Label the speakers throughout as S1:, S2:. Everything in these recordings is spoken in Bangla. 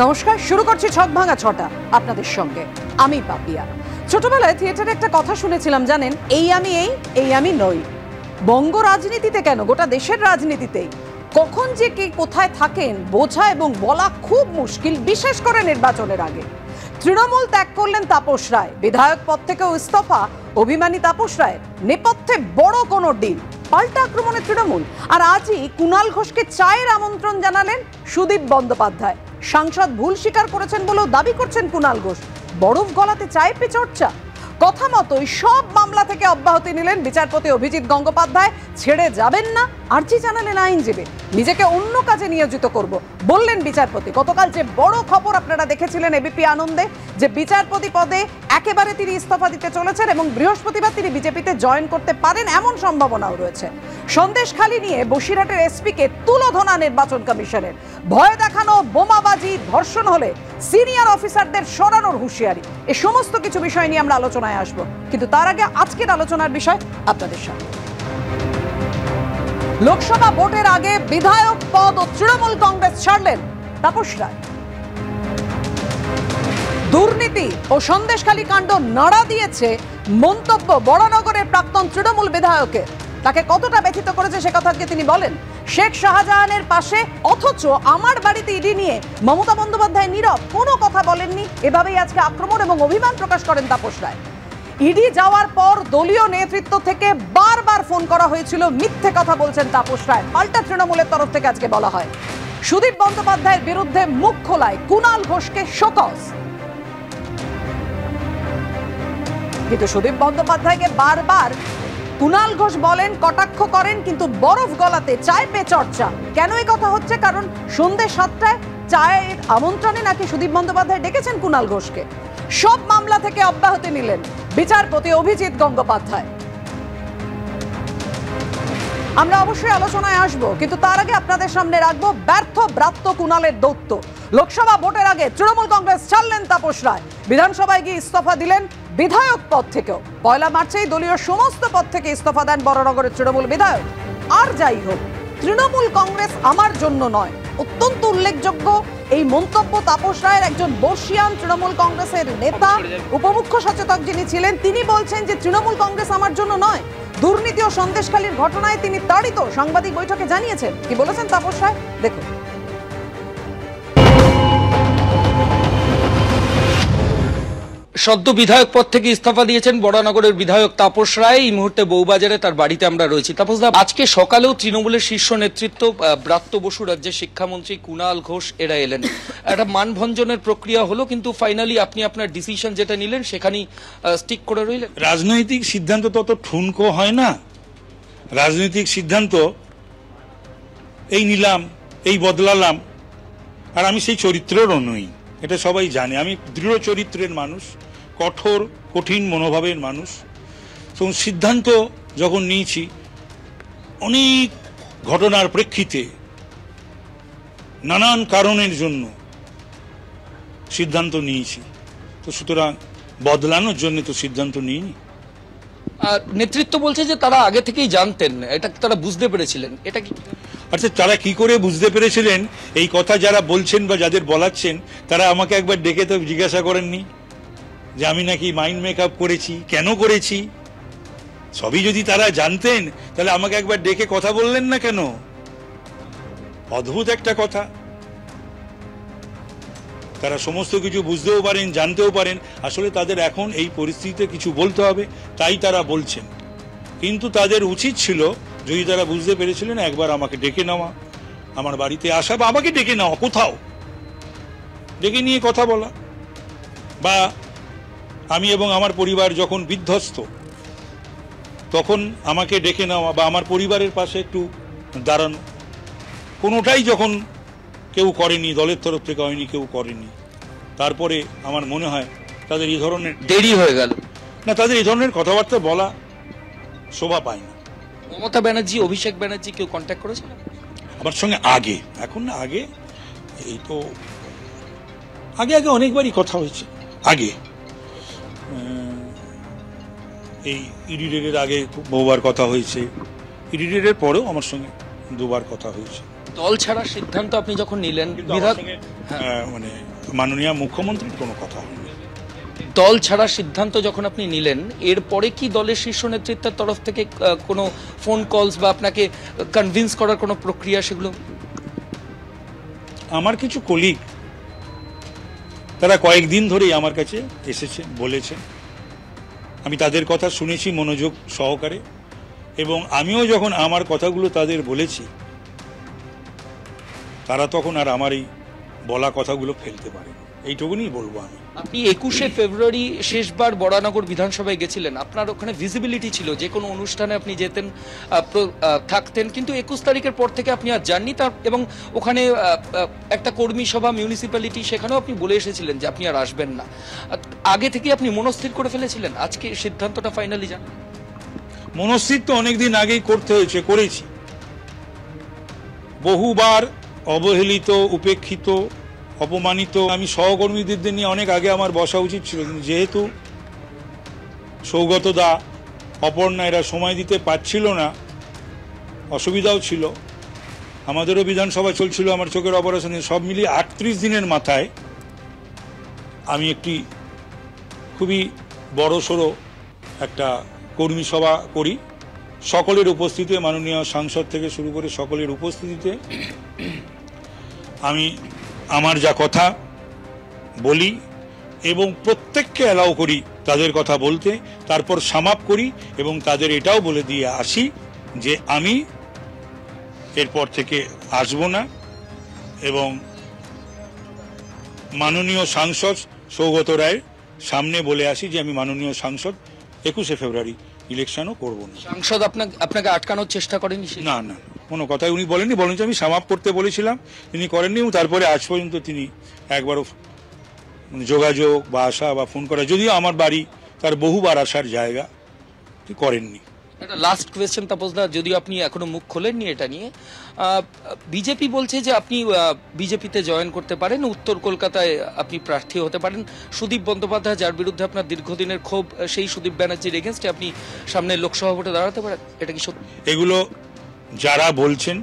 S1: নমস্কার, শুরু করছি ছক ভাঙা ছটা আপনাদের সঙ্গে। আমি পাপিয়া। ছোটবেলায় থিয়েটারে একটা কথা শুনেছিলাম জানেন, এই আমি নই। বঙ্গ রাজনীতিতে কেন, গোটা দেশের রাজনীতিতেই কখন যে কে কোথায় থাকেন বোঝা এবং বলা খুব মুশকিল, বিশেষ করে নির্বাচনের আগে। তৃণমূল ত্যাগ করলেন তাপস রায়, বিধায়ক পদ থেকেও ইস্তফা অভিমানী তাপস রায়ের। নেপথ্যে বড় কোনো ডিল, পাল্টা আক্রমণে তৃণমূল। আর আজই কুণাল ঘোষকে চায়ের আমন্ত্রণ জানালেন সুদীপ বন্দ্যোপাধ্যায়। সাংসদ ভুল স্বীকার করেছেন বলেও দাবি করছেন কুণাল ঘোষ। বরফ গলাতে চায় পে চর্চা। কথা মতোই সব মামলা থেকে অব্যাহতি নিলেন বিচারপতি অভিজিৎ গঙ্গোপাধ্যায়। ছেড়ে যাবেন না, আর্জি জানালেন আইনজীবী। নিজেকে অন্য কাজে নিয়োজিত করব বললেন বিচারপতি। গতকাল যে বড় খবর আপনারা দেখেছিলেন এবিপি আনন্দে, যে বিচারপতি পদে একেবারে তিনি ইস্তফা দিতে চলেছেন এবং বৃহস্পতিবার তিনি বিজেপিতে জয়েন করতে পারেন এমন সম্ভাবনাও রয়েছে। সন্দেশখালি নিয়ে বসিরহাটের এসপিকে তুলোধনা নির্বাচন কমিশনের। ভয় দেখানো, বোমাবাজি, ধর্ষণ হলে সিনিয়র অফিসারদের সরানোর হুঁশিয়ারি। এই সমস্ত কিছু বিষয় নিয়ে আমরা আলোচনায় আসবো, কিন্তু তার আগে আজকের আলোচনার বিষয় আপনাদের সামনে। লোকসভা ভোটের আগে বিধায়ক পদ ও তৃণমূল কংগ্রেস ছাড়লেন তাপস রায়। দুর্নীতি ও সন্দেশখালী কাণ্ড নাড়া দিয়েছে মন্তব্য বড়নগরের প্রাক্তন তৃণমূল বিধায়কের। তাকে কতটা ব্যথিত করেছে সে কথা তিনি বলেন। শেখ শাহজাহানের পাশে, অথচ আমার বাড়িতে ইডি নিয়ে মমতা বন্দ্যোপাধ্যায় নীরব, কোনো কথা বলেননি। এভাবেই আজকে আক্রমণ এবং অভিমান প্রকাশ করেন তাপস রায়। ইডি যাওয়ার পর দলীয় নেতৃত্ব থেকে বারবার ফোন করা হয়েছিল, মিথ্যে কথা বলছেন তাপস রায়। পাল্টা তৃণমূলের তরফ থেকে আজকে বলা হয় সুদীপ বন্দ্যোপাধ্যায়ের বিরুদ্ধে মুখ খোলায় কুণাল ঘোষকে শোকজ। কিন্তু সুদীপ বন্দ্যোপাধ্যায়কে বারবার কুণাল ঘোষ বলেন, কটাক্ষ করেন, কিন্তু বরফ গলাতে চায় পে চর্চা। কেন এই কথা হচ্ছে? কারণ সন্ধ্যে 7টায় চায়ের আমন্ত্রণে নাকি সুদীপ বন্দ্যোপাধ্যায় ডেকেছেন কুণাল ঘোষকে। সব মামলা থেকে অব্যাহতি নিলেন বিচারপতি অভিজিৎ গঙ্গোপাধ্যায়। আমরা অবশ্যই আলোচনায় আসবো, কিন্তু তার আগে আপনাদের সামনে রাখবো ব্যর্থ ব্রাত্য কুণালের দৌত্য। লোকসভা ভোটের আগে তৃণমূল কংগ্রেস ছাড়লেন তাপস রায়, বিধানসভায় গিয়ে ইস্তফা দিলেন বিধায়ক পদ থেকেও। 1 মার্চেই দলীয় সমস্ত পদ থেকে ইস্তফা দেন বড়নগরের তৃণমূল বিধায়ক। আর যাই হোক, তৃণমূল কংগ্রেস আমার জন্য নয়। অত্যন্ত উল্লেখযোগ্য এই মন্তব্য তাপস রায়ের। একজন বর্ষিয়ান তৃণমূল কংগ্রেসের নেতা, উপমুখ্য সচেতক যিনি ছিলেন, তিনি বলছেন যে তৃণমূল কংগ্রেস আমার জন্য নয়। দুর্নীতি ও সন্দেশখালীর ঘটনায় তিনি তাড়িত, সাংবাদিক বৈঠকে জানিয়েছেন। কি বলেছেন তাপস রায় দেখুন।
S2: সদ্য বিধায়ক পদ থেকে ইস্তফা দিয়েছেন বড়নগরের বিধায়ক তাপস রায়। এই মুহূর্তে বউবাজারে তার বাড়িতে আমরা রয়েছি। তাপসদা, আজকে সকালেও তৃণমূলের শীর্ষ নেতৃত্ব, ব্রাত্য বসু, রাজ্যের শিক্ষামন্ত্রী, কুণাল ঘোষ এরা এলেন। একটা মানভঞ্জনের প্রক্রিয়া হলো, কিন্তু ফাইনালি আপনি আপনার ডিসিশন যেটা নিলেন সেখানেই স্টিক করে রইলেন।
S3: রাজনৈতিক সিদ্ধান্ত তত ঠুনকো হয় না। রাজনৈতিক সিদ্ধান্ত এই নিলাম, এই বদলালাম, আর আমি সেই চরিত্রেরও নই, এটা সবাই জানে। আমি দৃঢ় চরিত্রের মানুষ, কঠোর কঠিন মনোভাবের মানুষ। তো সিদ্ধান্ত যখন নিয়েছি অনেক ঘটনার প্রেক্ষিতে, নানান কারণের জন্য সিদ্ধান্ত নিয়েছি। তো সুতরাং বদলানোর জন্য তো সিদ্ধান্ত নিইনি।
S2: নেতৃত্ব বলছে যে তারা আগে থেকেই জানতেন, এটা তারা বুঝতে পেরেছিলেন। এটা কি
S3: আচ্ছা, তারা কি করে বুঝতে পেরেছিলেন? এই কথা যারা বলছেন বা যাদের বলাচ্ছেন, তারা আমাকে একবার ডেকে তো জিজ্ঞাসা করেননি যে আমি নাকি মাইন্ড মেকআপ করেছি, কেন করেছি? সবই যদি তারা জানতেন তাহলে আমাকে একবার ডেকে কথা বললেন না কেন? অদ্ভুত একটা কথা। তারা সমস্ত কিছু বুঝতেও পারেন, জানতেও পারেন। আসলে তাদের এখন এই পরিস্থিতিতে কিছু বলতে হবে, তাই তারা বলছেন। কিন্তু তাদের উচিত ছিল, যদি তারা বুঝতে পেরেছিলেন, একবার আমাকে ডেকে নেওয়া, আমার বাড়িতে আসা, বা আমাকে ডেকে নেওয়া, কোথাও ডেকে নিয়ে কথা বলা, বা আমি এবং আমার পরিবার যখন বিধ্বস্ত তখন আমাকে ডেকে নেওয়া, বা আমার পরিবারের পাশে একটু দাঁড়ানো। কোনোটাই যখন কেউ করেনি, দলের তরফ থেকে হয়নি, কেউ করেনি, তারপরে আমার মনে হয় তাদের এই ধরনের
S2: দেরি হয়ে গেল
S3: না, তাদের এই ধরনের কথাবার্তা বলা শোভা পায় না।
S2: মমতা ব্যানার্জি, অভিষেক ব্যানার্জি কেউ কন্ট্যাক্ট করেছিল
S3: আমার সঙ্গে? আগে, এখন না, আগে এই তো আগে অনেকবারই কথা হয়েছে। আগে এই ইডি রেডের আগে বহুবার কথা হয়েছে, ইডি রেডের পরেও আমার সঙ্গে 2বার কথা হয়েছে।
S2: দল ছাড়ার সিদ্ধান্ত আপনি যখন নিলেন,
S3: মানে মাননীয় মুখ্যমন্ত্রীর কোনো কথা হয়নি।
S2: দল ছাড়ার সিদ্ধান্ত যখন আপনি নিলেন, এরপরে কি দলের শীর্ষ নেতৃত্বের তরফ থেকে কোনো ফোন কলস বা আপনাকে কনভিন্স করার কোনো প্রক্রিয়া সেগুলো?
S3: আমার কিছু কলিগ তারা কয়েকদিন ধরেই আমার কাছে এসেছে, বলেছে, আমি তাদের কথা শুনেছি মনোযোগ সহকারে, এবং আমিও যখন আমার কথাগুলো তাদের বলেছি তারা তখন আর আমার এই বলা কথাগুলো ফেলতে পারে, এইটুকুনি বলবো আমি।
S2: আপনি 21শে ফেব্রুয়ারি শেষবার বরানগর বিধানসভায় গেছিলেন, আপনার ওখানে ভিজিবিলিটি ছিল, যে কোনো অনুষ্ঠানে আপনি যেতেন, থাকতেন, কিন্তু 21 তারিখের পর থেকে আপনি আর যাননি। তার এবং ওখানে একটা কর্মী সভা, মিউনিসিপ্যালিটি, সেখানেও আপনি বলে এসেছিলেন যে আপনি আর আসবেন না। আগে থেকে আপনি মনস্থির করে ফেলেছিলেন, আজকে সিদ্ধান্তটা ফাইনালি যান?
S3: মনস্থির তো অনেকদিন আগেই করতে হয়েছে, করেছি। বহুবার অবহেলিত, উপেক্ষিত, অপমানিত আমি সহকর্মীদের নিয়ে অনেক আগে আমার বসা উচিত ছিল, কিন্তু যেহেতু সৌগত দা, অপর্ণা এরা সময় দিতে পারছিল না, অসুবিধাও ছিল, আমাদেরও বিধানসভা চলছিল, আমার চোখের অপারেশনে, সব মিলিয়ে 38 দিনের মাথায় আমি একটি খুবই বড়সড় একটা কর্মী সভা করি, সকলের উপস্থিতিতে, মাননীয় সাংসদ থেকে শুরু করে সকলের উপস্থিতিতে আমি আমার যা কথা বলি এবং প্রত্যেককে অ্যালাউ করি তাদের কথা বলতে, তারপর সামাপ করি এবং তাদের এটাও বলে দিয়ে আসি যে আমি এরপর থেকে আসব না, এবং মাননীয় সাংসদ সৌগত রায়ের সামনে বলে আসি যে আমি মাননীয় সাংসদ 21শে ফেব্রুয়ারি ইলেকশনও করব না।
S2: সাংসদ আপনাকে আটকানোর চেষ্টা করেনি?
S3: না না, কোনো কথাই উনি বলেননি, বলেন যে আমি সামাপ করতে বলেছিলাম, তিনি করেননি, এবং তারপরে আজ পর্যন্ত তিনি একবারও যোগাযোগ বা আসা বা ফোন করা, যদিও আমার বাড়ি তার বহুবার আসার জায়গা, করেননি।
S2: একটা লাস্ট কোয়েশ্চেন তাপসদা, যদিও আপনি এখনো মুখ খোলেননি এটা নিয়ে, বিজেপি বলছে যে আপনি বিজেপিতে জয়েন করতে পারেন, উত্তর কলকাতায় আপনি প্রার্থী হতে পারেন। সুদীপ বন্দ্যোপাধ্যায়, যার বিরুদ্ধে আপনার দীর্ঘদিনের ক্ষোভ, সেই সুদীপ ব্যানার্জির এগেনস্টে আপনি সামনে লোকসভা ভোটে দাঁড়াতে পারেন, এটা কি সত্যি?
S3: এগুলো যারা বলছেন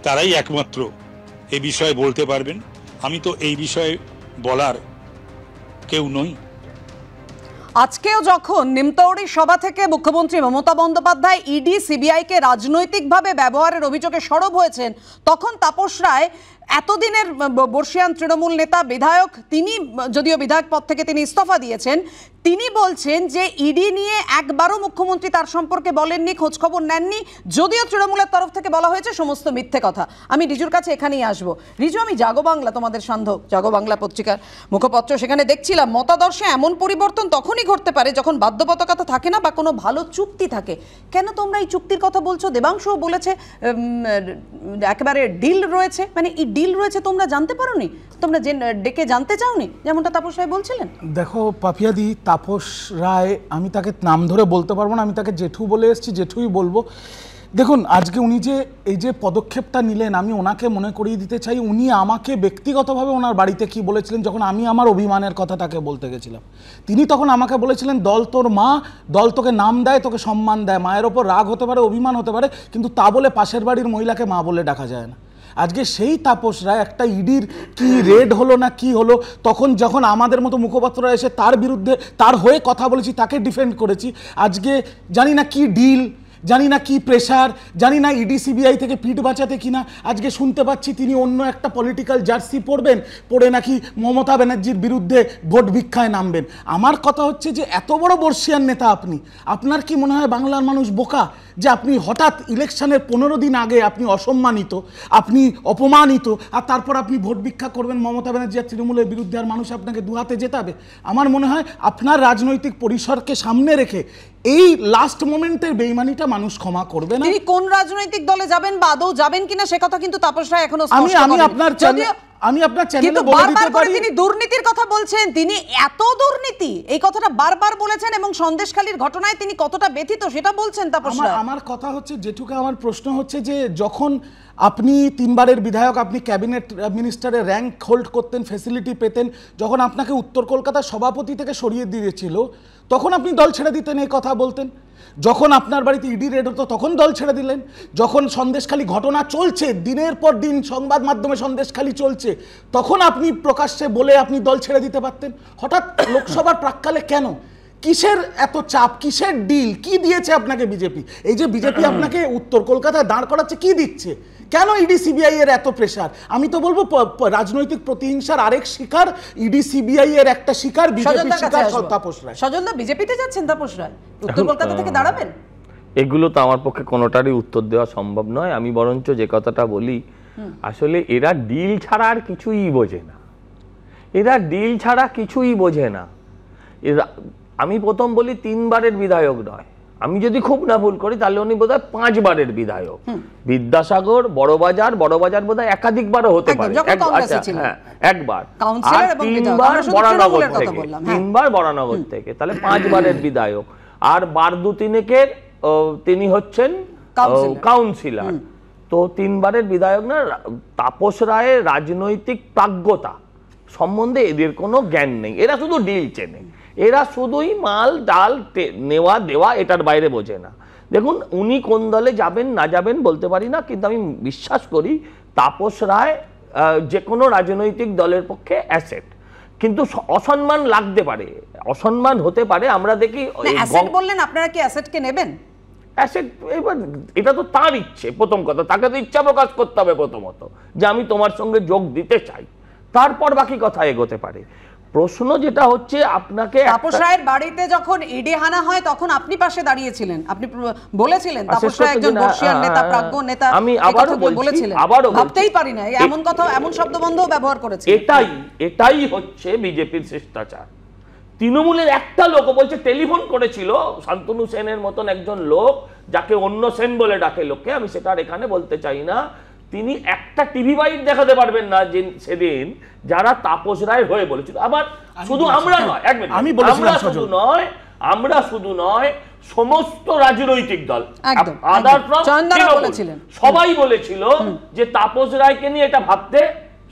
S3: তারাই একমাত্র এ বিষয়ে বলতে পারবেন, আমি তো এই বিষয়ে বলার কেউ নই।
S1: আজকেও যখন নিমতৌড়ি সভা থেকে মুখ্যমন্ত্রী মমতা বন্দ্যোপাধ্যায় ইডি সিবিআইকে রাজনৈতিকভাবে ব্যবহারের অভিযোগে সরব হয়েছেন, তখন তাপস রায়, এতদিনের বর্ষিয়ান তৃণমূল নেতা, বিধায়ক, তিনি যদিও বিধায়ক পদ থেকে তিনি ইস্তফা দিয়েছেন, তিনি বলছেন যে ইডি নিয়ে একবারও মুখ্যমন্ত্রী তার সম্পর্কে বলেননি, খোঁজখবর নেননি, যদিও তৃণমূলের তরফ থেকে বলা হয়েছে সমস্ত মিথ্যে কথা। আমি রিজুর কাছে এখানেই আসবো। রিজু, আমি জাগো বাংলা, তোমাদের সান্ধ্যক জাগো বাংলা পত্রিকার মুখপত্র, সেখানে দেখছিলাম মতাদর্শে এমন পরিবর্তন তখনই ঘটতে পারে যখন বাধ্যবাধকতা থাকে না বা কোনো ভালো চুক্তি থাকে। কেন তোমরা এই চুক্তির কথা বলছো? দেবাংশুও বলেছে একেবারে ডিল রয়েছে, মানে এই ডিল রয়েছে তোমরা জানতে পারোনি, তোমরা ডেকে জানতে চাওনি, যেমনটা তাপস রায় বলছিলেন।
S4: দেখো পাপিয়াদি, তাপস রায়, আমি তাকে নাম ধরে বলতে পারবো না, আমি তাকে জেঠু বলে এসেছি, জেঠুই বলবো। দেখুন, আজকে উনি যে এই যে পদক্ষেপটা নিলেন, আমি ওনাকে মনে করিয়ে দিতে চাই উনি আমাকে ব্যক্তিগতভাবে ওনার বাড়িতে কি বলেছিলেন যখন আমি আমার অভিমানের কথা তাকে বলতে গেছিলাম। তিনি তখন আমাকে বলেছিলেন, দল তোর মা, দল তোকে নাম দেয়, তোকে সম্মান দেয়, মায়ের ওপর রাগ হতে পারে, অভিমান হতে পারে, কিন্তু তা বলে পাশের বাড়ির মহিলাকে মা বলে ডাকা যায় না। আজকে সেই তাপস রায় একটা ইডির কি রেড হলো না কি হলো, তখন যখন আমাদের মতো মুখপাত্ররা এসে তার বিরুদ্ধে, তার হয়ে কথা বলেছি, তাকে ডিফেন্ড করেছি। আজকে জানি না কি ডিল, জানি না কি প্রেশার, জানি না ইডি সিবিআই থেকে পিঠ বাঁচাতে কিনা, আজকে শুনতে পাচ্ছি তিনি অন্য একটা পলিটিক্যাল জার্সি পরবেন, পরে নাকি মমতা ব্যানার্জির বিরুদ্ধে ভোট ভিক্ষায় নামবেন। আমার কথা হচ্ছে যে এত বড় বর্ষিয়ান নেতা আপনি, আপনার কি মনে হয় বাংলার মানুষ বোকা যে আপনি হঠাৎ ইলেকশনের 15 দিন আগে আপনি অসম্মানিত, আপনি অপমানিত, আর তারপর আপনি ভোট ভিক্ষা করবেন মমতা ব্যানার্জি আর তৃণমূলের বিরুদ্ধে, আর মানুষ আপনাকে দুহাতে জেতাবে? আমার মনে হয় আপনার রাজনৈতিক পরিসরকে সামনে রেখে এই লাস্ট মোমেন্টের বেইমানিটা মানুষ ক্ষমা করবে না।
S1: তিনি কোন রাজনৈতিক দলে যাবেন বা আদৌ যাবেন কিনা সে কথা কিন্তু তাপস রায় এখনো স্পষ্ট করেননি।
S4: আমি আপনার চ্যানেলে বলে দিতে পারি,
S1: তিনি দুর্নীতির কথা বলছেন, তিনি এত দুর্নীতি এই কথাটা বারবার বলেছেন, এবং সন্দেশখালীর ঘটনায় তিনি কতটা ব্যথিত সেটা বলছেন তাপস রায়।
S4: আমার কথা হচ্ছে, যেটুকু আমার প্রশ্ন হচ্ছে যে যখন আপনি 3 বারের বিধায়ক, আপনি ক্যাবিনেট মিনিস্টারের র্যাঙ্ক হোল্ড করতেন, ফ্যাসিলিটি পেতেন, যখন আপনাকে উত্তর কলকাতার সভাপতি থেকে সরিয়ে দিয়েছিল তখন আপনি দল ছেড়ে দিতেন, এই কথা বলতেন। যখন আপনার বাড়িতে ইডি রেড হতো তখন দল ছেড়ে দিলেন, যখন সন্দেশখালী ঘটনা চলছে দিনের পর দিন সংবাদ মাধ্যমে সন্দেশখালী চলছে তখন আপনি প্রকাশ্যে বলে আপনি দল ছেড়ে দিতে পারতেন। হঠাৎ লোকসভার প্রাক্কালে কেন? কিসের এত চাপ, কিসের ডিল, কি দিয়েছে আপনাকে বিজেপি? এই যে বিজেপি আপনাকে উত্তর কলকাতায় দাঁড় করাচ্ছে, কি দিচ্ছে? কেন ইডি সিবিআই এর এত প্রেসার? আমি তো বলবো রাজনৈতিক প্রতিহিংসার আরেক শিকার ইডি সিবিআই এর একটা শিকার বিজেপি শিকার তাপস রায়।
S1: সজলদা বিজেপিতে যাচ্ছেন তাপস রায়, উত্তর কলকাতা থেকে দাঁড়াবেন?
S5: এগুলো তো আমার পক্ষে কোনোটারই উত্তর দেওয়া সম্ভব নয়। আমি বরঞ্চ যে কথাটা বলি, আসলে এরা ডিল ছাড়া আর কিছুই বোঝে না, এরা ডিল ছাড়া কিছুই বোঝে না। এরা, আমি প্রথম বলি 3 বারের বিধায়ক নয়, আমি যদি খুব না ভুল করি তাহলে উনি বোধহয় 5 বারের বিধায়ক। বিদ্যাসাগর, বড়বাজার বোধহয় একাধিকবারও হতে পারে, একবার, আর 3 বার বরানগর থেকে, 3 বার বরানগর থেকে, তাহলে 5 বারের বিধায়ক। আর বার 2-3 তিনি হচ্ছেন কাউন্সিলর। তো 3 বারের বিধায়ক না। তাপস রায়ের রাজনৈতিক প্রাজ্ঞতা সম্বন্ধে এদের কোনো জ্ঞান নেই, এরা শুধু ডিল চেনে, এরা শুধুই মাল ডাল নেওয়া দেওয়া, এটার বাইরে বোঝে না। দেখুন, উনি কোন দলে যাবেন না যাবেন বলতে পারি না, কিন্তু আমি বিশ্বাস করি তাপস রায় যে কোনো রাজনৈতিক দলের পক্ষে অ্যাসেট। কিন্তু অসম্মান লাগতে পারে, অসম্মান হতে পারে। আমরা দেখি
S1: অ্যাসেট বললেন, আপনারা কি অ্যাসেটকে নেবেন?
S5: অ্যাসেট, এবার এটা তো তার ইচ্ছে, প্রথম কথা, তাকে তো ইচ্ছা প্রকাশ করতে হবে প্রথমত যে আমি তোমার সঙ্গে যোগ দিতে চাই, তারপর বাকি কথা এগোতে পারে। প্রশ্ন যেটা হচ্ছে, আপনাকে
S1: তাপস রায়ের বাড়িতে যখন ইডি হানা হয় তখন আপনি পাশে দাঁড়িয়েছিলেন, আপনি বলেছিলেন তাপস রায় একজন বর্ষীয়ান নেতা, প্রাজ্ঞ নেতা।
S5: আমি আবারও বলছি,
S1: ভাবতেই পারি না এমন কথা, এমন শব্দবন্ধও ব্যবহার করেছে।
S5: এটাই হচ্ছে বিজেপির শিষ্টাচার। তৃণমূলের একটা লোক বলছে টেলিফোন করেছিল শান্তনু সেনের মতন একজন লোক, যাকে অন্য সেন বলে ডাকে লোকে, আমি সেটা আর এখানে বলতে চাই না। তিনি একটা টিভি বাইট দেখাতে পারবেন না সেদিন যারা তাপস রায় হয়ে বলেছিল। আবার শুধু আমরা নয়, আমরা শুধু নয়, সমস্ত রাজনৈতিক দল, সবাই বলেছিল যে তাপস রায়কে নিয়ে এটা ভাবতে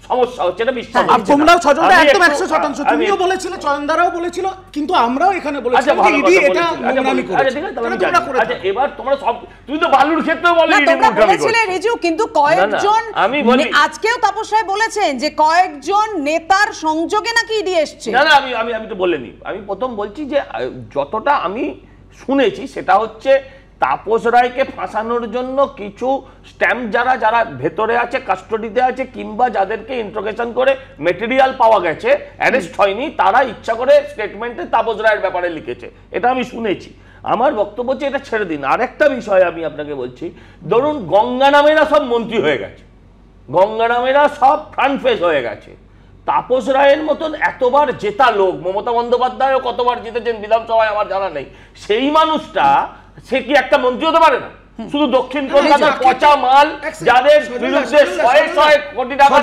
S5: সমস্যা হচ্ছে, এটা বিশ্বাস হচ্ছে না।
S4: তোমরাও সজলদা একদম 100% তুমিও বলেছিলে, চয়নদারাও বলেছিল, কিন্তু আমরাও এখানে বলেছিলাম যে ইডি এটা নোংরামি করেছে।
S5: আচ্ছা, এবার তোমরা সব, তুমি তো বালুর ক্ষেত্রেও বলে ইডি নোংরামি
S1: বলেছিলে রিজু, কিন্তু কয়েকজন, আমি বলি আজকেও তাপস রায় বলেছেন যে কয়েকজন নেতার সংযোগে নাকি ইডি এসেছে।
S5: না না, আমি তো বলিনি। আমি প্রথম বলছি যে যতটা আমি শুনেছি সেটা হচ্ছে তাপস রায়কে ফাঁসানোর জন্য কিছু স্ট্যাম্প যারা ভেতরে আছে, কাস্টডিতে আছে, কিংবা যাদেরকে ইন্ট্রোগেশন করে মেটেরিয়াল পাওয়া গেছে, অ্যারেস্ট হয়নি, তারা ইচ্ছা করে স্টেটমেন্টে তাপস রায়ের ব্যাপারে লিখেছে, এটা আমি শুনেছি। আমার বক্তব্য হচ্ছে এটা ছেড়ে দিন। আর একটা বিষয় আমি আপনাকে বলছি, ধরুন গঙ্গারামেরা সব মন্ত্রী হয়ে গেছে, গঙ্গারামেরা সব ফ্রন্ট ফেস হয়ে গেছে। তাপস রায়ের মতন এতবার জেতা লোক, মমতা বন্দ্যোপাধ্যায়ও কতবার জিতেছেন বিধানসভায় আমার জানা নেই, সেই মানুষটা সে কি একটা মন্ত্রী হতে পারে না? শুধু দক্ষিণ কলকাতার পচা মাল, যাদের বিরুদ্ধে 100 কোটি টাকা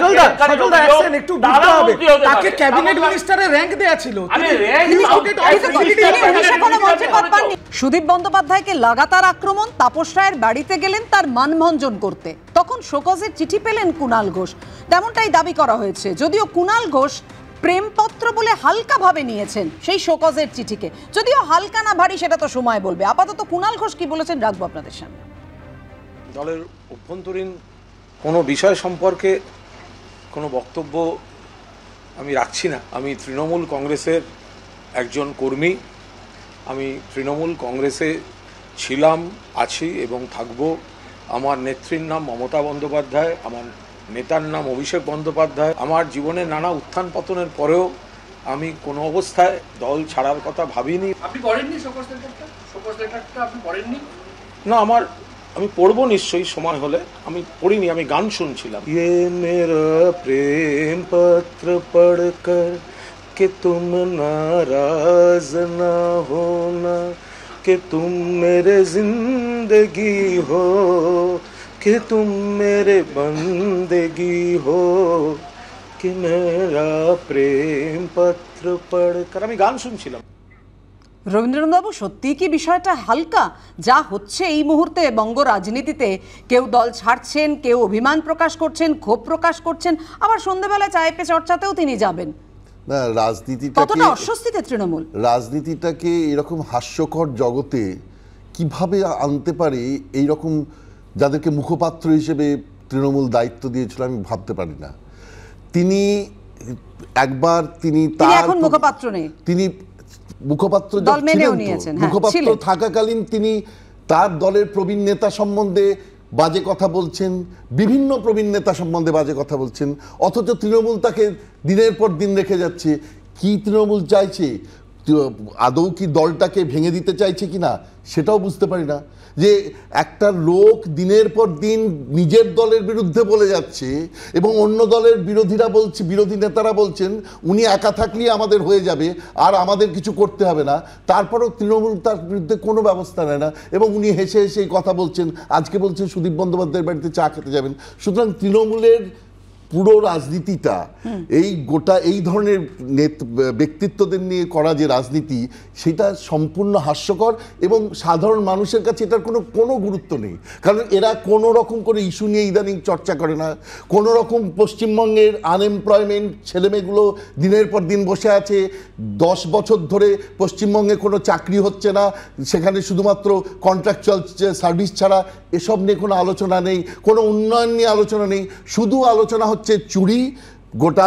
S4: তাকে ক্যাবিনেট মিনিস্টারের র‍্যাঙ্ক দেয়া ছিল।
S1: সুদীপ বন্দ্যোপাধ্যায়কে লাগাতার আক্রমণ, তাপস রায়ের বাড়িতে গেলেন তার মানভঞ্জন করতে, তখন শোকজের চিঠি পেলেন কুণাল ঘোষ, তেমনটাই দাবি করা হয়েছে। যদিও কুণাল ঘোষ প্রেমপত্র বলে হালকা ভাবে নিয়েছেন সেই শোকজের চিঠিকে, যদিও হালকা না ভারী সেটা তো সময় বলবে। আপাতত কুণাল ঘোষ কি বলেছেন রাখবো আপনাদের সামনে।
S6: দলের অভ্যন্তরীণ কোনো বিষয় সম্পর্কে কোনো বক্তব্য আমি রাখছি না। আমি তৃণমূল কংগ্রেসের একজন কর্মী, আমি তৃণমূল কংগ্রেসে ছিলাম, আছি এবং থাকব। আমার নেত্রীর নাম মমতা বন্দ্যোপাধ্যায়, আমার নেতার নাম অভিষেক বন্দ্যোপাধ্যায়। আমার জীবনে নানা উত্থান পতনের পরেও আমি কোনো অবস্থায় দল ছাড়ার কথা ভাবিনি।
S2: আপনি পড়েননি শোকজ লেটারটা? আপনি পড়েননি?
S6: না, আমি পড়বো নিশ্চয়ই সময় হলে। আমি পড়িনি, আমি গান শুনছিলাম। ইয়ে মেরা প্রেম পত্র পড়কর কে তুম নারাজ না হোনা, কে তুম মেরে জিন্দগি হো, कि तुम मेरे बंदगी हो, कि मेरा प्रेम पत्र पढ़कर। আমি গান শুনছিলাম।
S1: রবীন্দ্রনাথ বাবু, সত্যিই কি বিষয়টা হালকা? যা হচ্ছে এই মুহূর্তে বঙ্গ রাজনীতিতে, কেউ দল ছাড়ছেন, কেউ অভিমান প্রকাশ করছেন, ক্ষোভ প্রকাশ করছেন, আবার সন্ধ্যাবেলায় চায় পে চর্চাতেও তিনি যাবেন।
S7: না, রাজনীতিটাকে,
S1: কতটা অস্বস্তিতে তৃণমূল
S7: রাজনীতিটাকে এরকম হাস্যকর জগতে কিভাবে আনতে পারে এই রকম যাদেরকে মুখপাত্র হিসেবে তৃণমূল দায়িত্ব দিয়েছিল আমি ভাবতে পারি না। তিনি একবার তিনি
S1: এখন মুখপাত্র নেই,
S7: তিনি মুখপাত্র
S1: দল মেনেও নিয়েছেন,
S7: মুখপাত্র থাকাকালীন তিনি তার দলের প্রবীণ নেতা সম্বন্ধে বাজে কথা বলছেন, বিভিন্ন প্রবীণ নেতা সম্বন্ধে বাজে কথা বলছেন, অথচ তৃণমূল তাকে দিনের পর দিন রেখে যাচ্ছে। কি তৃণমূল চাইছে? আদৌ কি দলটাকে ভেঙে দিতে চাইছে কিনা সেটাও বুঝতে পারি না। যে একটা লোক দিনের পর দিন নিজের দলের বিরুদ্ধে বলে যাচ্ছে এবং অন্য দলের বিরোধীরা বলছে, বিরোধী নেতারা বলছেন উনি একা থাকলেই আমাদের হয়ে যাবে আর আমাদের কিছু করতে হবে না, তারপরেও তৃণমূল তার বিরুদ্ধে কোনো ব্যবস্থা নেয় না এবং উনি হেসে হেসে কথা বলছেন। আজকে বলছেন সুদীপ বন্দ্যোপাধ্যায়ের বাড়িতে চা খেতে যাবেন। সুতরাং তৃণমূলের পুরো রাজনীতিটা এই গোটা এই ধরনের ব্যক্তিত্বদের নিয়ে করা যে রাজনীতি সেটা সম্পূর্ণ হাস্যকর এবং সাধারণ মানুষের কাছে এটার কোনো গুরুত্ব নেই। কারণ এরা কোনো রকম করে ইস্যু নিয়ে ইদানিং চর্চা করে না। কোনো রকম পশ্চিমবঙ্গের আনএমপ্লয়মেন্ট ছেলেমেয়েগুলো দিনের পর দিন বসে আছে, 10 বছর ধরে পশ্চিমবঙ্গে কোনো চাকরি হচ্ছে না, সেখানে শুধুমাত্র কন্ট্রাকচুয়াল সার্ভিস ছাড়া এসব নিয়ে কোনো আলোচনা নেই, কোনো উন্নয়ন নিয়ে আলোচনা নেই। শুধু আলোচনা হচ্ছে চুরি, গোটা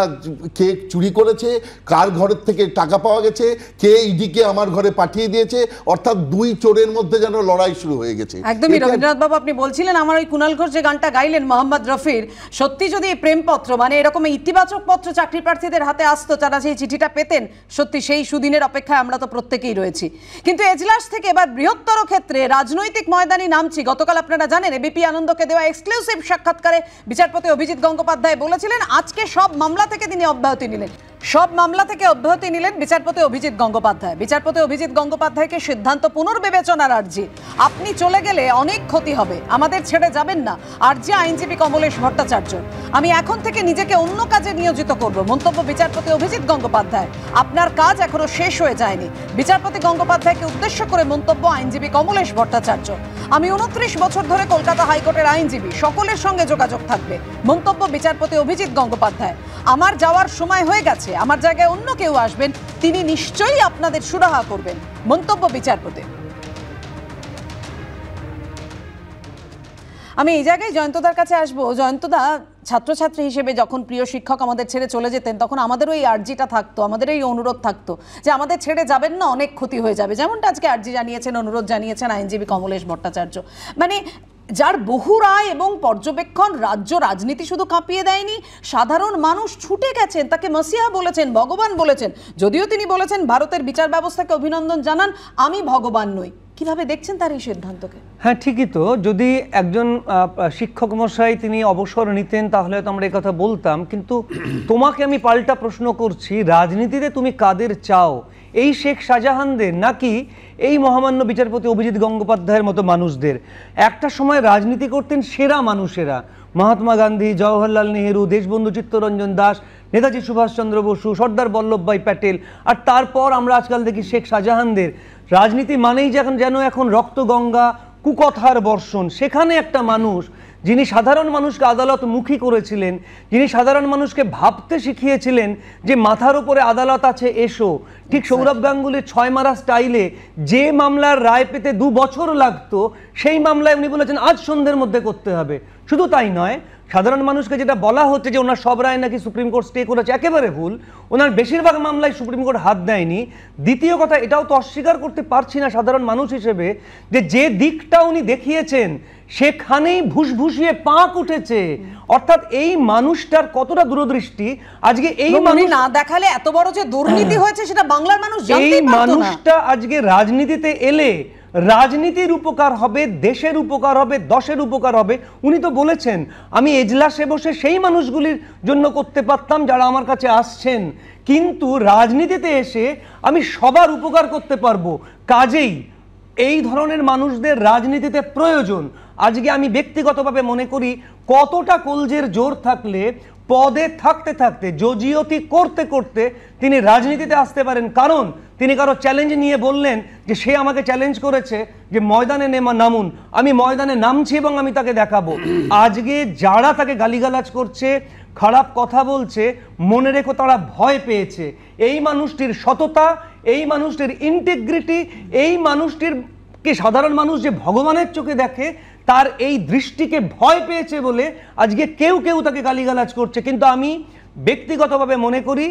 S7: কে চুরি করেছে, কার ঘরের থেকে টাকা পাওয়া গেছে, কে ইডিকে আমার ঘরে পাঠিয়ে দিয়েছে, অর্থাৎ দুই চোরের মধ্যে যেন লড়াই শুরু হয়ে গেছে।
S1: একদমই রবীন্দ্রনাথ বাবু, আপনি বলছিলেন আমার ওই কুণাল ঘোষ যে গানটা গাইলেন মোহাম্মদ রফির, সত্যি যদি এই প্রেমপত্র মানে এরকম ইতিবাচক পত্র চাকরি প্রার্থীদের হাতে আসতো, তারা সেই চিঠিটা পেতেন, সত্যি সেই সুদিনের অপেক্ষায় আমরা তো প্রত্যেকেই রয়েছি। কিন্তু এজলাস থেকে এবার বৃহত্তর ক্ষেত্রে রাজনৈতিক ময়দানে নামছি। গতকাল আপনারা জানেন এবিপি আনন্দকে দেওয়া এক্সক্লুসিভ সাক্ষাৎকারে বিচারপতি অভিজিৎ গঙ্গোপাধ্যায় বলেছিলেন আজকে সব মামলা থেকে তিনি অব্যাহতি নিলেন, সব মামলা থেকে অব্যাহতি নিলেন বিচারপতি অভিজিৎ গঙ্গোপাধ্যায়। বিচারপতি অভিজিৎ গঙ্গোপাধ্যায়কে সিদ্ধান্ত পুনর্বিবেচনার আর্জি, আপনি চলে গেলে অনেক ক্ষতি হবে, আমাদের ছেড়ে যাবেন না, আর্জি আইনজীবী কমলেশ ভট্টাচার্য। আমি এখন থেকে নিজেকে অন্য কাজে নিয়োজিত করব, মন্তব্য বিচারপতি অভিজিৎ গঙ্গোপাধ্যায়। আপনার কাজ এখনো শেষ হয়ে যায়নি, বিচারপতি গঙ্গোপাধ্যায়কে উদ্দেশ্য করে মন্তব্য আইনজীবী কমলেশ ভট্টাচার্য। আমি 29 বছর ধরে কলকাতা হাইকোর্টের আইনজীবী, সকলের সঙ্গে যোগাযোগ থাকবে, মন্তব্য বিচারপতি অভিজিৎ গঙ্গোপাধ্যায়। আমার যাওয়ার সময় হয়ে গেছে, আমার জায়গায় অন্য কেউ আসবেন, তিনি নিশ্চয়ই আপনাদের সুরাহা করবেন, মন্তব্য বিচারপতি। আমি এই জায়গায় জয়ন্তদার কাছে আসবো। জয়ন্তদা, ছাত্রছাত্রী হিসেবে যখন প্রিয় শিক্ষক আমাদের ছেড়ে চলে যেতেন তখন আমাদেরও এই আর্জিটা থাকতো, আমাদের এই অনুরোধ থাকতো যে আমাদের ছেড়ে যাবেন না, অনেক ক্ষতি হয়ে যাবে। যেমনটা আজকে আর্জি জানিয়েছেন, অনুরোধ জানিয়েছেন আইনজীবী কমলেশ ভট্টাচার্য, মানে যার বহু রায় এবং পর্যবেক্ষণ রাজ্য রাজনীতি শুধু কাঁপিয়ে দেয়নি, সাধারণ মানুষ ছুটে গেছেন, তাকে মসিহা বলেছেন, ভগবান বলেছেন। যদিও তিনি বলেছেন ভারতের বিচার ব্যবস্থাকে অভিনন্দন জানান, আমি ভগবান নই। কিভাবে দেখছেন তার এই সিদ্ধান্তকে?
S8: হ্যাঁ, ঠিকই তো। যদি একজন শিক্ষক মশাই তিনি অবসর নিতেন তাহলে তো আমরা এই কথা বলতাম, কিন্তু তোমাকে আমি পাল্টা প্রশ্ন করছি, রাজনীতিতে তুমি কাদের চাও? এই শেখ শাহজাহানদের নাকি এই মহামান্য বিচারপতি অভিজিৎ গঙ্গোপাধ্যায়ের মতো মানুষদের? একটা সময় রাজনীতি করতেন সেরা মানুষেরা, মহাত্মা গান্ধী, জওহরলাল নেহেরু, দেশবন্ধু চিত্তরঞ্জন দাস, নেতাজি সুভাষচন্দ্র বসু, সর্দার বল্লভভাই প্যাটেল, আর তারপর আমরা আজকাল দেখি শেখ শাহজাহানদের। রাজনীতি মানেই যেন এখন রক্তগঙ্গা, কুকথার বর্ষণ। সেখানে একটা মানুষ যিনি সাধারণ মানুষকে আদালতমুখী করেছিলেন, যিনি সাধারণ মানুষকে ভাবতে শিখিয়েছিলেন যে মাথার উপরে আদালত আছে, এসো, ঠিক সৌরভ গাঙ্গুলির 6 মারা স্টাইলে যে মামলার রায় পেতে 2 বছর লাগতো সেই মামলায় উনি বলেছেন আজ সন্ধ্যের মধ্যে করতে হবে। শুধু তাই নয়, সাধারণ মানুষকে যেটা বলা হচ্ছে যে ওনার সব রায় নাকি সুপ্রিম কোর্ট স্টে করেছে, একেবারে ভুল। ওনার বেশিরভাগ মামলায় সুপ্রিম কোর্ট হাত দেয়নি। দ্বিতীয় কথা, এটাও তো অস্বীকার করতে পারছি না সাধারণ মানুষ হিসেবে যে দিকটা উনি দেখিয়েছেন সেখানেই ভুসভুসিয়ে পাক উঠেছে। অর্থাৎ এই মানুষটার কতটা দূরদৃষ্টি, আজকে এই মানুষ
S1: না দেখালে এত বড় যে দুর্নীতি হয়েছে সেটা বাংলার মানুষ জানতেই পারতো না।
S8: এই মানুষটা আজকে রাজনীতিতে এলে রাজনীতির উপকার হবে, দেশের উপকার হবে, দশের উপকার হবে। উনি তো বলেছেন আমি এজলাসে বসে সেই মানুষগুলির জন্য করতে পারতাম যারা আমার কাছে আসছেন, কিন্তু রাজনীতিতে এসে আমি সবার উপকার করতে পারবো। কাজেই এই ধরনের মানুষদের রাজনীতিতে প্রয়োজন। আজকে আমি ব্যক্তিগতভাবে মনে করি কতটা কলজের জোর থাকলে পদে থাকতে থাকতে জজিয়তি করতে করতে তিনি রাজনীতিতে আসতে পারেন। কারণ তিনি কারো চ্যালেঞ্জ নিয়ে বললেন যে সে আমাকে চ্যালেঞ্জ করেছে যে ময়দানে নামুন, আমি ময়দানে নামছি এবং আমি তাকে দেখাবো। আজকে যারা তাকে গালিগালাজ করছে, খারাপ কথা বলছে, মনে রেখো তারা ভয় পেয়েছে। এই মানুষটির সততা, এই মানুষটির ইন্টিগ্রিটি, এই মানুষটির কে সাধারণ মানুষ যে ভগবানের চোখে দেখে, তার এই দৃষ্টিকে ভয় পেয়েছে বলে আজকে কেউ কেউ তাকে গালিগালাজ করছে। কিন্তু আমি ব্যক্তিগতভাবে মনে করি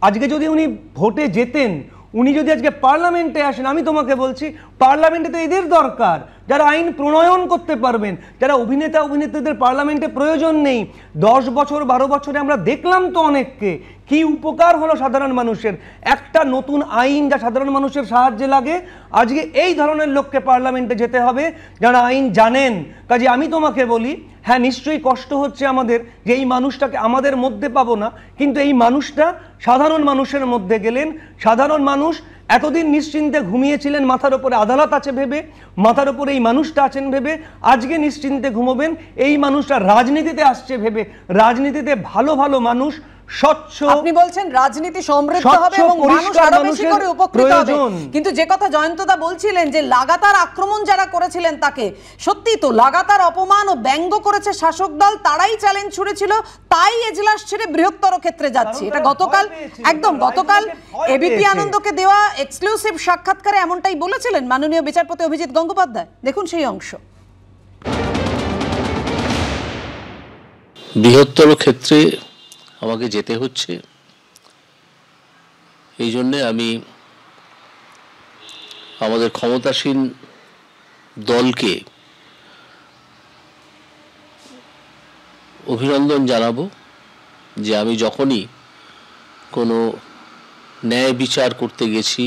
S8: আজকে যদি উনি ভোটে যেতেন, উনি যদি আজকে পার্লামেন্টে আসেন, আমি তোমাকে বলছি পার্লামেন্টে তো এদের দরকার যারা আইন প্রণয়ন করতে পারবেন, যারা অভিনেতা অভিনেত্রীদের পার্লামেন্টে প্রয়োজন নেই। 10 বছর 12 বছরে আমরা দেখলাম তো অনেককে কি উপকার হলো সাধারণ মানুষের। একটা নতুন আইন যা সাধারণ মানুষের সাহায্যে লাগে, আজকে এই ধরনের লোককে পার্লামেন্টে যেতে হবে যারা আইন জানেন। কাজে আমি তোমাকে বলি, হ্যাঁ নিশ্চয়ই কষ্ট হচ্ছে আমাদের যে এই মানুষটাকে আমাদের মধ্যে পাবো না, কিন্তু এই মানুষটা সাধারণ মানুষের মধ্যে গেলেন। সাধারণ মানুষ এতদিন নিশ্চিন্তে ঘুমিয়েছিলেন মাথার উপরে আদালত আছে ভেবে, মাথার উপরে এই মানুষটা আছেন ভেবে, আজকে নিশ্চিন্তে ঘুমোবেন এই মানুষটা রাজনীতিতে আসছে ভেবে। রাজনীতিতে ভালো ভালো মানুষ স্বচ্ছ,
S1: আপনি বলছেন রাজনীতি সমৃদ্ধ হবে এবং মানুষ আরো বেশি করে উপকৃত হবে। কিন্তু যে কথা জয়ন্তদা বলছিলেন যে লাগাতার আক্রমণ যারা করেছিলেন তাকে, সত্যি তো লাগাতার অপমান ও ব্যঙ্গ করেছে শাসক দল, তারাই চ্যালেঞ্জ ছুড়েছিল, তাই এজলাস ছেড়ে বৃহত্তর ক্ষেত্রে যাচ্ছে। এটা গতকাল গতকাল এবিপি আনন্দকে দেওয়া এক্সক্লুসিভ সাক্ষাৎকারে এমনটাই বলেছিলেন মাননীয় বিচারপতি অভিজিৎ গঙ্গোপাধ্যায়। দেখুন সেই অংশ।
S9: বৃহত্তর ক্ষেত্রে আমাকে যেতে হচ্ছে, এই জন্যে আমি আমাদের ক্ষমতাসীন দলকে অভিনন্দন জানাবো যে আমি যখনই কোনো ন্যায় বিচার করতে গেছি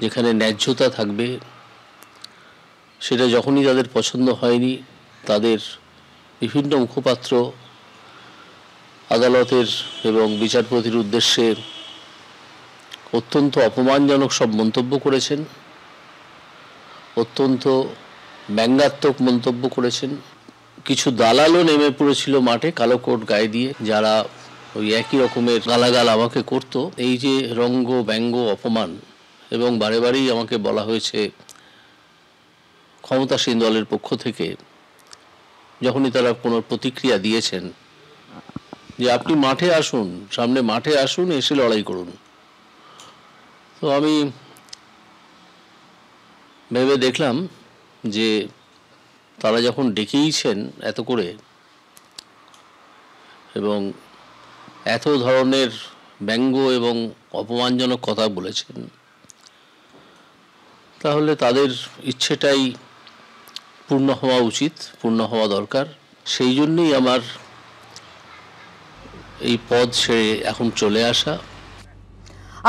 S9: যেখানে ন্যায্যতা থাকবে, সেটা যখনই তাদের পছন্দ হয়নি, তাদের বিভিন্ন মুখপাত্র আদালতের এবং বিচারপতির উদ্দেশ্যে অত্যন্ত অপমানজনক সব মন্তব্য করেছেন, অত্যন্ত ব্যঙ্গাত্মক মন্তব্য করেছেন। কিছু দালালও নেমে পড়েছিল মাঠে কালো কোট গায়ে দিয়ে, যারা ওই একই রকমের গালাগাল আমাকে করত। এই যে রঙ্গ ব্যঙ্গ অপমান, এবং বারে বারেই আমাকে বলা হয়েছে ক্ষমতাসীন দলের পক্ষ থেকে, যখনই তারা কোনো প্রতিক্রিয়া দিয়েছেন যে আপনি মাঠে আসুন, সামনে মাঠে আসুন, এসে লড়াই করুন। তো আমি ভেবে দেখলাম যে তারা যখন ডেকেইছেন এত করে এবং এত ধরনের ব্যঙ্গ এবং অপমানজনক কথা বলেছেন, তাহলে তাদের ইচ্ছেটাই পূর্ণ হওয়া উচিত, পূর্ণ হওয়া দরকার। সেই জন্যই আমার এই পদ ছেড়ে এখন চলে আসা।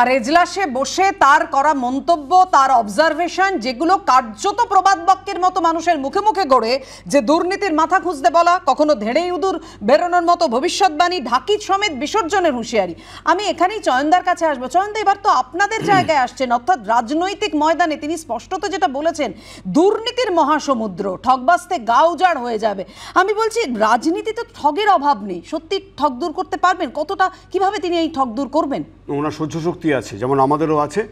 S1: আর এজলাসে বসে তার করা মন্তব্য, তার অবজারভেশন, যেগুলো কার্যত প্রবাদ বাক্যের মতো মানুষের মুখে মুখে গড়ে, যে দুর্নীতির মাথা খুঁজতে বলা, কখনো ধেড়ে ইঁদুর বেরোনোর মতো ভবিষ্যৎবাণী, ঢাকি সমেত বিসর্জনের হুঁশিয়ারি। আমি এখানেই চয়নদার কাছে আসবো। চয়নদা, এবার তো আপনাদের জায়গায় আসছেন, অর্থাৎ রাজনৈতিক ময়দানে তিনি স্পষ্টত যেটা বলেছেন, দুর্নীতির মহাসমুদ্র, ঠকবাজতে গা উজাড় হয়ে যাবে। আমি বলছি রাজনীতিতে ঠগের অভাব নেই, সত্যি ঠক দূর করতে পারবেন? কতটা, কিভাবে তিনি এই ঠক দূর করবেন?
S10: ওনার সহ্য শক্তি আছে, যেমন আমাদেরও আছে।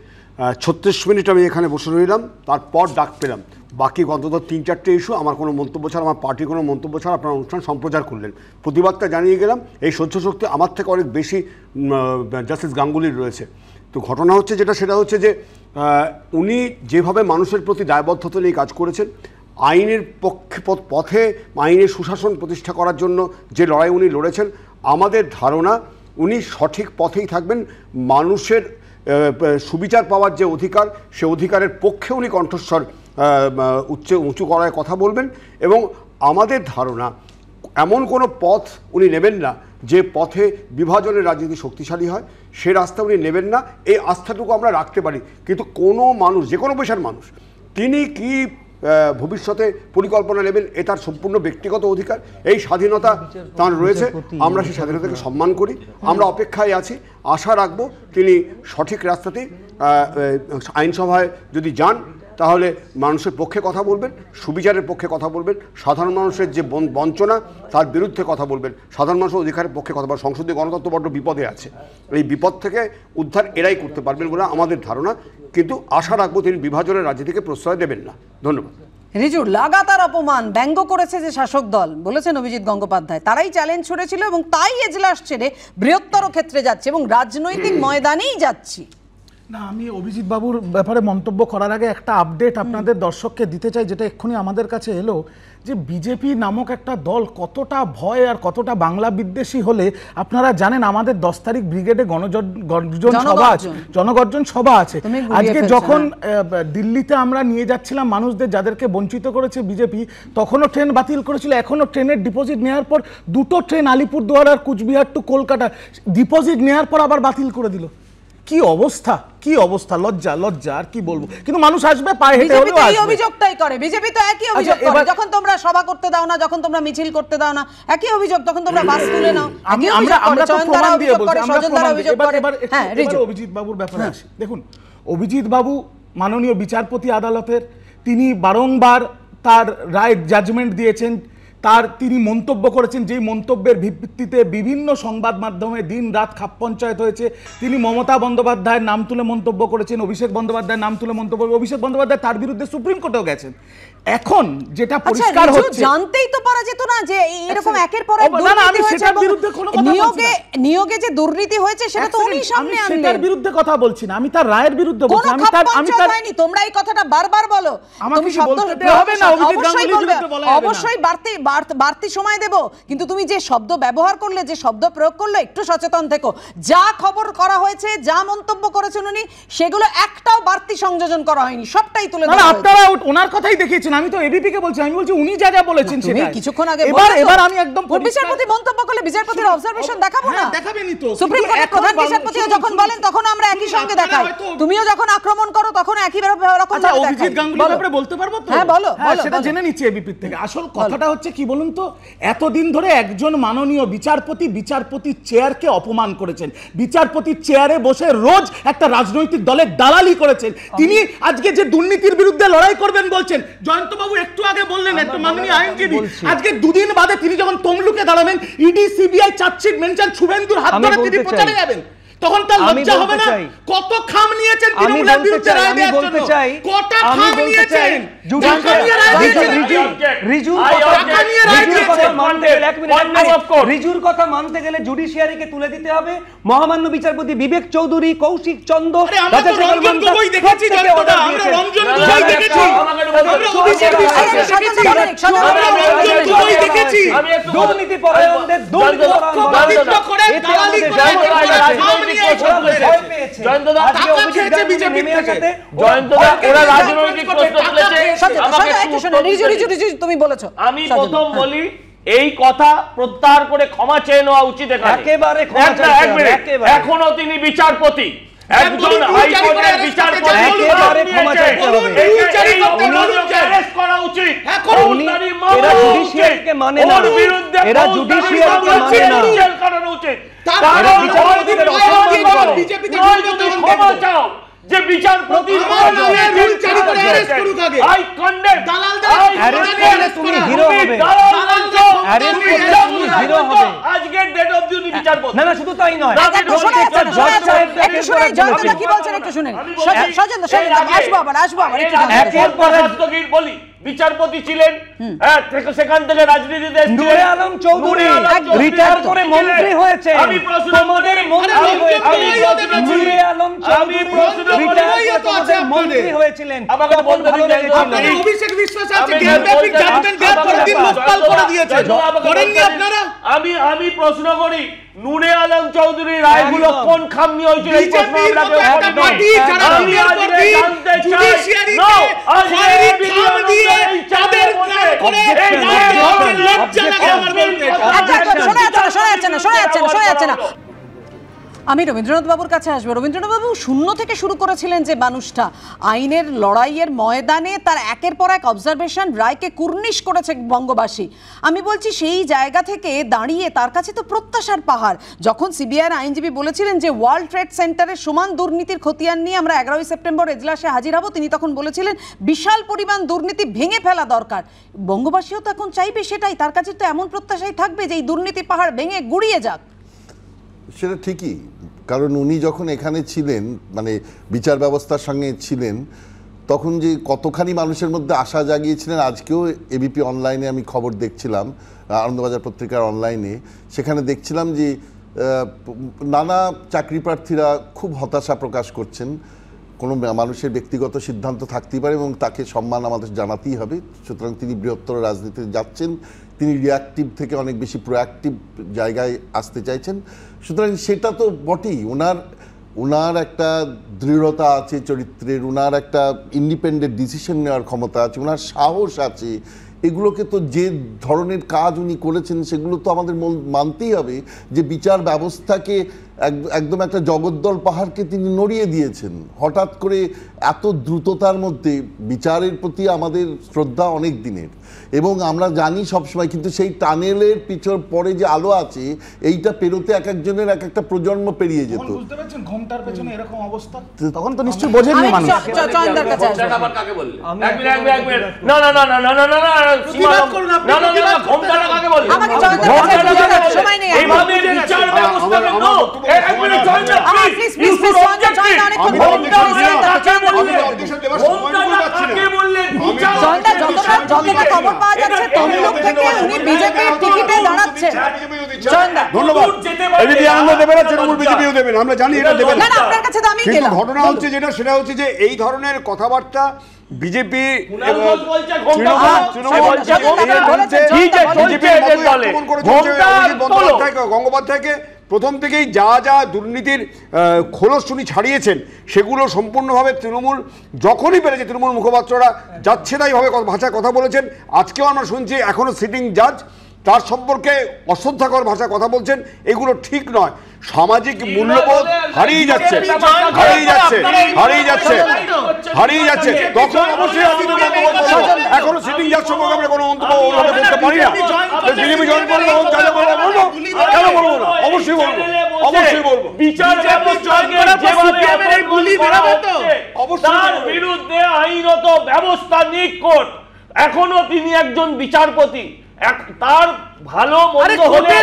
S10: 36 মিনিট আমি এখানে বসে রইলাম, তারপর ডাক পেলাম। বাকি অন্তত 3-4টে ইস্যু আমার কোনো মন্তব্য ছাড়া, আমার পার্টির কোনো মন্তব্য ছাড়া আপনার অনুষ্ঠান সম্প্রচার করলেন, প্রতিবাদটা জানিয়ে গেলাম। এই সহ্য শক্তি আমার থেকে অনেক বেশি জাস্টিস গাঙ্গুলির রয়েছে। তো ঘটনা হচ্ছে যেটা, সেটা হচ্ছে যে উনি যেভাবে মানুষের প্রতি দায়বদ্ধতা নিয়ে কাজ করেছেন, আইনের পথে আইনের সুশাসন প্রতিষ্ঠা করার জন্য যে লড়াই উনি লড়েছেন, আমাদের ধারণা উনি সঠিক পথেই থাকবেন। মানুষের সুবিচার পাওয়ার যে অধিকার, সে অধিকারের পক্ষে উনি কণ্ঠস্বর উঁচু করায় কথা বলবেন। এবং আমাদের ধারণা এমন কোনো পথ উনি নেবেন না যে পথে বিভাজনের রাজনীতি শক্তিশালী হয়, সে রাস্তা উনি নেবেন না। এই আস্থাটুকু আমরা রাখতে পারি। কিন্তু কোনো মানুষ, যে কোনো পেশার মানুষ, তিনি কি ভবিষ্যতে পরিকল্পনা নেবেন, এ তার সম্পূর্ণ ব্যক্তিগত অধিকার, এই স্বাধীনতা তার রয়েছে। আমরা সেই স্বাধীনতাকে সম্মান করি, আমরা অপেক্ষায় আছি, আশা রাখবো তিনি সঠিক রাস্তাতেই আইনসভায় যদি যান তাহলে মানুষের পক্ষে কথা বলবেন, সুবিচারের পক্ষে কথা বলবেন, সাধারণ মানুষের যে বঞ্চনা তার বিরুদ্ধে কথা বলবেন, সাধারণ মানুষের অধিকারের পক্ষে কথা বলবেন। সংসদীয় গণতন্ত্র বড্ড বিপদে আছে, এই বিপদ থেকে উদ্ধার এরাই করতে পারবেন বলে আমাদের ধারণা। কিন্তু আশা রাখবো তিনি বিভাজনের রাজনীতিকে প্রশ্রয় দেবেন না। ধন্যবাদ।
S1: রিজু, লাগাতার অপমান ব্যঙ্গ করেছে যে শাসক দল, বলেছেন অভিজিৎ গঙ্গোপাধ্যায়, তারাই চ্যালেঞ্জ ছুড়েছিল এবং তাই এজলাস ছেড়ে বৃহত্তর ক্ষেত্রে যাচ্ছে এবং রাজনৈতিক ময়দানেই যাচ্ছি।
S4: না, আমি অভিজিৎ বাবুর ব্যাপারে মন্তব্য করার আগে একটা আপডেট আপনাদের দর্শককে দিতে চাই, যেটা এক্ষুনি আমাদের কাছে এলো, যে বিজেপি নামক একটা দল কতটা ভয় আর কতটা বাংলা বিদ্বেষী হলে আপনারা জানেন। আমাদের 10 তারিখ ব্রিগেডে জনগর্জন সভা আছে। আজকে যখন দিল্লিতে আমরা নিয়ে যাচ্ছিলাম মানুষদের, যাদেরকে বঞ্চিত করেছে বিজেপি, তখনও ট্রেন বাতিল করেছিল, এখনও ট্রেনের ডিপোজিট নেওয়ার পর 2টো ট্রেন আলিপুরদুয়ার আর কুচবিহার টু কলকাতা ডিপোজিট নেওয়ার পর আবার বাতিল করে দিল। কি অবস্থা, কি অবস্থা, লজ্জা লজ্জা, আর কি বলবো। কিন্তু মানুষ আসবে, পায়ে হেঁটে হলেও আসবে।
S1: এই অভিযোগটাই করে বিজেপি, তো একই অভিযোগ করে। যখন তোমরা সভা করতে দাও না, যখন তোমরা মিছিল করতে দাও না, একই অভিযোগ। তখন তোমরা বাস তুলে নাও,
S4: আমরা তো প্রমাণ দিয়ে বলছি, আমরা প্রমাণ দিয়ে।
S1: এবার
S4: অভিজিৎ বাবুর ব্যাপারে আসি। দেখুন, অভিজিৎ বাবু মাননীয় বিচারপতি আদালতের, তিনি বারংবার তার রায় জাজমেন্ট দিয়েছেন, তিনি মন্তব্য করেছেন, যেই মন্তব্যের ভিত্তিতে বিভিন্ন সংবাদ মাধ্যমে দিন রাত খাপ পঞ্চায়েত হয়েছে। তিনি মমতা বন্দ্যোপাধ্যায়ের নাম তুলে মন্তব্য করেছেন, অভিষেক বন্দ্যোপাধ্যায়ের নাম তুলে মন্তব্য, অভিষেক বন্দ্যোপাধ্যায় তার বিরুদ্ধে সুপ্রিম কোর্টেও গেছেন। এখন যেটা পরিষ্কার হচ্ছে,
S1: জানতেই তো পারা যেত না যে এরকম একের পর এক দুর্নীতি হয়েছে, নিয়োগে যে দুর্নীতি হয়েছে সেটা তো উনি সামনে আনলেন।
S4: সেটার বিরুদ্ধে কথা বলছি না, আমি তার রায়ের বিরুদ্ধে বলছি। আমি তার
S1: হয়নি, তোমরা এই কথাটা বারবার বলো।
S4: তুমি শব্দ হবে না,
S1: অবশ্যই বাড়তি সময় দেব, কিন্তু তুমি যে শব্দ ব্যবহার করলে, যে শব্দ প্রয়োগ করলে, একটু সচেতন থেকো। যা খবর করা হয়েছে, যা মন্তব্য করেছেন উনি, সেগুলো একটাও বাড়তি সংযোজন করা হয়নি, সবটাই তুলে ধরা হয়েছে।
S4: আপনারা ওনার কথাই দেখিয়েছেন, আমি তো এবিপি কে বলছি, আমি বলছি উনি যা যা বলেছেন সেটা
S1: কিছুক্ষণ আগে।
S4: এবার আমি একদম
S1: বিচারপতি মন্তব্য করলে বিচারপতির অবজারভেশন দেখাবো না?
S4: দেখাবেনই তো।
S1: সুপ্রিম কোর্টের প্রধান বিচারপতিও যখন বলেন তখন আমরা একই সঙ্গে দেখাই, তুমিও যখন আক্রমণ করো তখন একই রকম দেখাই।
S4: অভিজিৎ গাঙ্গুলির ব্যাপারে বলতে পারবো তো?
S1: হ্যাঁ বলো,
S4: সেটা জেনে নিচ্ছি এবিপি থেকে। আসল কথাটা হচ্ছে কি বলুন তো, এতদিন ধরে একজন মাননীয় বিচারপতির চেয়ারকে অপমান করেছেন, বিচারপতির চেয়ারে বসে রোজ একটা রাজনৈতিক দলের দালালি করেছেন। তিনি আজকে যে দুর্নীতির বিরুদ্ধে লড়াই করবেন বলছেন, জয়ন্তবাবু একটু আগে বললেন, একটা মাননীয় আইনজীবী, আজকে দুদিন বাদে তিনি যখন তমলুকে দাঁড়াবেন, ইডি সিবিআই চার্জশিট মেনশন শুভেন্দুর হাত ধরে তিনি প্রচারে যাবেন, তখন তার লজ্জা হবে না? কত খাম নিয়েছেন তৃণমূলের বিরুদ্ধে রায় দেওয়ার জন্য, কত খাম নিয়েছেন?
S8: রিজুর কথা মানতে গেলে জুডিশিয়ারিকে তুলে দিতে হবে মহামান্য বিচারপতি বিবেক চৌধুরী, কৌশিক চন্দ্র, দুর্নীতি পরায়ণদের
S1: তুমি বলেছো।
S5: আমি প্রথম বলি, এই কথা প্রত্যাহার করে ক্ষমা চেয়ে নেওয়া উচিত।
S8: একেবারে
S5: এখনো তিনি বিচারপতি, একজন হাইকোর্টের বিচারপতি, করা উচিত।
S8: এরা জুডিশিয়ারিকে মানে না, এরা জুডিশিয়ারিকে মানে না,
S5: কারণ উচিত
S8: ক্ষমা চাও
S5: যে বিচারপতি
S8: তুমি হিরো হবে,
S5: আজকের ডেট অফ দি বিচারপতি।
S8: না শুধু তাই নয়,
S5: বলি বিচারপতি ছিলেন, সেখান থেকে রাজনীতিতে
S8: নূরে আলম চৌধুরী রিটায়ার করে মন্ত্রী হয়েছে।
S5: আমি প্রশ্ন
S8: তোমাদের মন্ত্রী হয়েছে নূরে আলম চৌধুরী, রিটায়ার করে তোমাদের মন্ত্রী হয়েছিলেন।
S5: আমাকে বলতে দিন,
S4: আপনাদের অভিষেক বিশ্বাস আছে গ্যাপ জাজমেন্ট গ্যাপ করে দিন, লোকপাল করে দিয়েছে, করেননি আপনারা?
S5: আমি প্রশ্ন করি, নূরে আলম চৌধুরী রায়গুলো কোন খামনি হয়েছিল? এই প্রশ্ন আমরা কেউ করি না। আমি আজকে জানতে চাই, নো আজকে খাম দিয়ে তাদের করে লজ্জা লাগে আমার বলতে।
S1: শোনা যাচ্ছে না। আমি রবীন্দ্রনাথ বাবুর কাছে আসবো। রবীন্দ্রনাথ বাবু শূন্য থেকে শুরু করেছিলেন যে মানুষটা আইনের লড়াইয়ের ময়দানে তার একের পর এক অবজারভেশন রায়কে কুর্নিশ করেছে বঙ্গবাসী। আমি বলছি সেই জায়গা থেকে দাঁড়িয়ে তার কাছে তো প্রত্যাশার পাহাড়। যখন সিবিআইয়ের আইনজীবী বলেছিলেন যে ওয়ার্ল্ড ট্রেড সেন্টারের সমান দুর্নীতির খতিয়ান নিয়ে আমরা 11ই সেপ্টেম্বর এজলাসে হাজির হব, তিনি তখন বলেছিলেন বিশাল পরিমাণ দুর্নীতি ভেঙে ফেলা দরকার। বঙ্গবাসীও তো এখন চাইবে সেটাই, তার কাছে তো এমন প্রত্যাশাই থাকবে যে এই দুর্নীতি পাহাড় ভেঙে গুড়িয়ে যাক।
S7: সেটা ঠিকই, কারণ উনি যখন এখানে ছিলেন, মানে বিচার ব্যবস্থার সঙ্গে ছিলেন, তখন যে কতখানি মানুষের মধ্যে আশা জাগিয়েছিলেন। আজকেও এবিপি অনলাইনে আমি খবর দেখছিলাম, আনন্দবাজার পত্রিকার অনলাইনে, সেখানে দেখছিলাম যে নানা চাকরি প্রার্থীরা খুব হতাশা প্রকাশ করছেন। কোনো মানুষের ব্যক্তিগত সিদ্ধান্ত থাকতেই পারে এবং তাকে সম্মান আমাদের জানাতেই হবে। সুতরাং তিনি বৃহত্তর রাজনীতিতে যাচ্ছেন, তিনি রিয়াক্টিভ থেকে অনেক বেশি প্রোঅ্যাক্টিভ জায়গায় আসতে চাইছেন। সুতরাং সেটা তো বটেই, ওনার একটা দৃঢ়তা আছে চরিত্রের, ওনার একটা ইন্ডিপেন্ডেন্ট ডিসিশন নেওয়ার ক্ষমতা আছে, ওনার সাহস আছে। এগুলোকে তো যে ধরনের কাজ উনি করেছেন সেগুলো তো আমাদের মানতেই হবে যে বিচার ব্যবস্থাকে একদম একটা জগদ্দল পাহাড়কে তিনি নড়িয়ে দিয়েছেন। হঠাৎ করে এত দ্রুততার মধ্যে বিচারের প্রতি আমাদের শ্রদ্ধা অনেক দিনের এবং আমরা জানি সবসময়, কিন্তু সেই টানেলের পিছর পরে যে আলো আছে এইটা পেরোতে এক একজনের এক একটা প্রজন্ম পেরিয়ে যেত।
S4: বুঝতে পারছেন ঘোমটার পেছনে এরকম অবস্থা, তখন তো নিশ্চয়ই বোঝেননি মানুষ।
S10: ঘটনা হচ্ছে যেটা, সেটা হচ্ছে যে এই ধরনের কথাবার্তা বিজেপি গঙ্গোপাধ্যায়কে প্রথম থেকেই যা যা দুর্নীতির খোলস উনি ছাড়িয়েছেন সেগুলো সম্পূর্ণভাবে তৃণমূল যখনই পেরেছে, তৃণমূল মুখপাত্ররা যাচ্ছে তাইভাবে ভাষায় কথা বলেছেন। আজকেও আমরা শুনছি এখনো সিটিং জাজ তার সম্পর্কে অশ্রদ্ধাকর ভাষায় কথা বলছেন। এগুলো ঠিক নয়। সামাজিক মূল্যবোধ হারিয়ে যাচ্ছে, তখন অবশ্যই এখনো সিটিং জাজ সম্পর্কে আমরা কোনো মন্তব্য করতে পারি না। বিজেপি জয়েন করলে কেন বলবো না, অবশ্যই বলবো।
S5: তার বিরুদ্ধে আইনত ব্যবস্থা নিক কোর্ট। এখনো তিনি একজন বিচারপতি, তার ভালো মন্দ হলে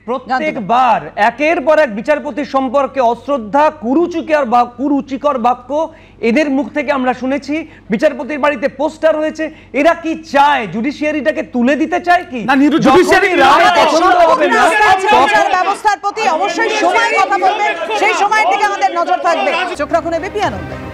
S8: প্রত্যেকবার একের পর এক বিচারপতির সম্পর্কে অশ্রদ্ধা, কুরুচিকর বাক্য এদের মুখ থেকে আমরা শুনেছি। বিচারপতির বাড়িতে পোস্টার হয়েছে। এরা কি চায়? জুডিশিয়ারিটাকে তুলে দিতে চায় কি?
S1: ব্যবস্থার প্রতি অবশ্যই সময় কথা বলবে, সেই সময়ের দিকে আমাদের নজর থাকবে। চোখ রাখুন এবিপি আনন্দে।